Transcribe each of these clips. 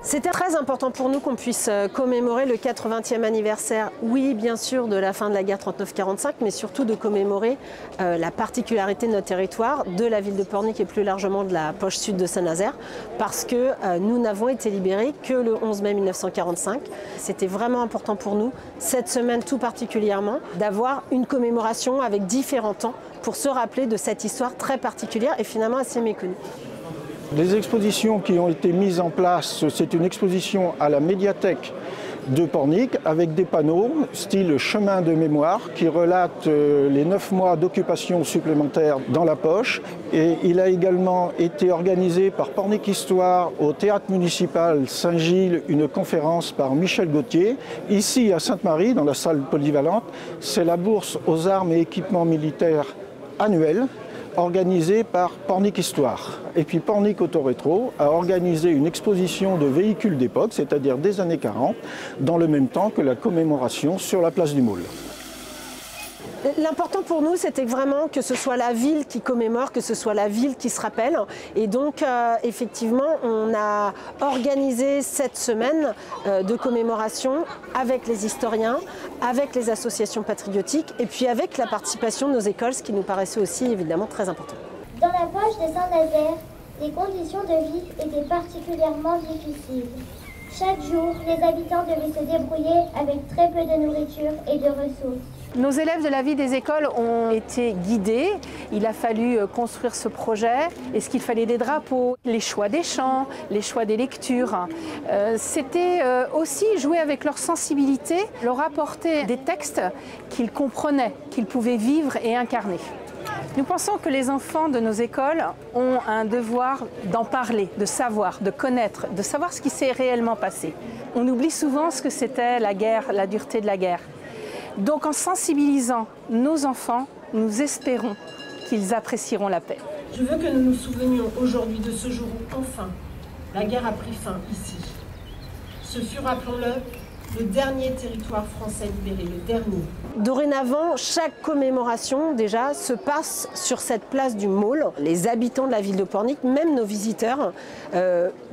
C'était très important pour nous qu'on puisse commémorer le 80e anniversaire, oui bien sûr de la fin de la guerre 39-45, mais surtout de commémorer la particularité de notre territoire, de la ville de Pornic et plus largement de la poche sud de Saint-Nazaire, parce que nous n'avons été libérés que le 11 mai 1945. C'était vraiment important pour nous, cette semaine tout particulièrement, d'avoir une commémoration avec différents temps pour se rappeler de cette histoire très particulière et finalement assez méconnue. Les expositions qui ont été mises en place, c'est une exposition à la médiathèque de Pornic avec des panneaux style chemin de mémoire qui relatent les 9 mois d'occupation supplémentaire dans la poche. Et il a également été organisé par Pornic Histoire au théâtre municipal Saint-Gilles une conférence par Michel Gauthier. Ici à Sainte-Marie, dans la salle polyvalente, c'est la bourse aux armes et équipements militaires annuelle organisée par Pornic Histoire. Et puis Pornic Autorétro a organisé une exposition de véhicules d'époque, c'est-à-dire des années 40, dans le même temps que la commémoration sur la place du Moule. L'important pour nous, c'était vraiment que ce soit la ville qui commémore, que ce soit la ville qui se rappelle. Et donc, effectivement, on a organisé cette semaine de commémoration avec les historiens, avec les associations patriotiques et puis avec la participation de nos écoles, ce qui nous paraissait aussi évidemment très important. Dans la poche de Saint-Nazaire, les conditions de vie étaient particulièrement difficiles. Chaque jour, les habitants devaient se débrouiller avec très peu de nourriture et de ressources. Nos élèves de la vie des écoles ont été guidés. Il a fallu construire ce projet. Est-ce qu'il fallait des drapeaux, les choix des chants, les choix des lectures. C'était aussi jouer avec leur sensibilité, leur apporter des textes qu'ils comprenaient, qu'ils pouvaient vivre et incarner. Nous pensons que les enfants de nos écoles ont un devoir d'en parler, de savoir, de connaître, de savoir ce qui s'est réellement passé. On oublie souvent ce que c'était la guerre, la dureté de la guerre. Donc en sensibilisant nos enfants, nous espérons qu'ils apprécieront la paix. Je veux que nous nous souvenions aujourd'hui de ce jour où enfin la guerre a pris fin ici. Ce fut, rappelons-le, le dernier territoire français libéré, le dernier. Dorénavant, chaque commémoration déjà se passe sur cette place du Maule. Les habitants de la ville de Pornic, même nos visiteurs,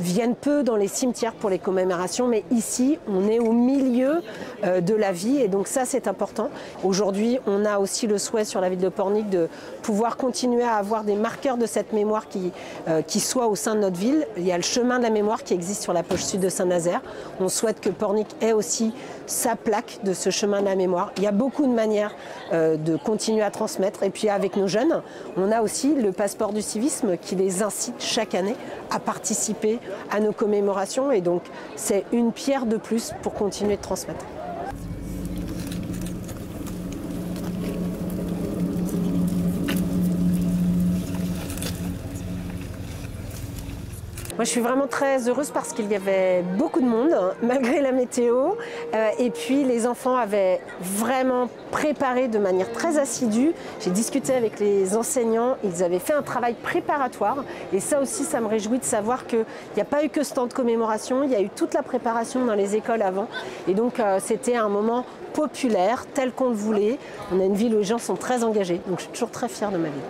viennent peu dans les cimetières pour les commémorations, mais ici, on est au milieu de la vie et donc ça, c'est important. Aujourd'hui, on a aussi le souhait sur la ville de Pornic de pouvoir continuer à avoir des marqueurs de cette mémoire qui soient au sein de notre ville. Il y a le chemin de la mémoire qui existe sur la poche sud de Saint-Nazaire. On souhaite que Pornic ait aussi sa plaque de ce chemin de la mémoire. Il y a beaucoup de manières de continuer à transmettre. Et puis avec nos jeunes, on a aussi le passeport du civisme qui les incite chaque année à participer à nos commémorations. Et donc c'est une pierre de plus pour continuer de transmettre. Moi, je suis vraiment très heureuse parce qu'il y avait beaucoup de monde, malgré la météo. Et puis, les enfants avaient vraiment préparé de manière très assidue. J'ai discuté avec les enseignants, ils avaient fait un travail préparatoire. Et ça aussi, ça me réjouit de savoir qu'il n'y a pas eu que ce temps de commémoration, il y a eu toute la préparation dans les écoles avant. Et donc, c'était un moment populaire, tel qu'on le voulait. On a une ville où les gens sont très engagés. Donc, je suis toujours très fière de ma ville.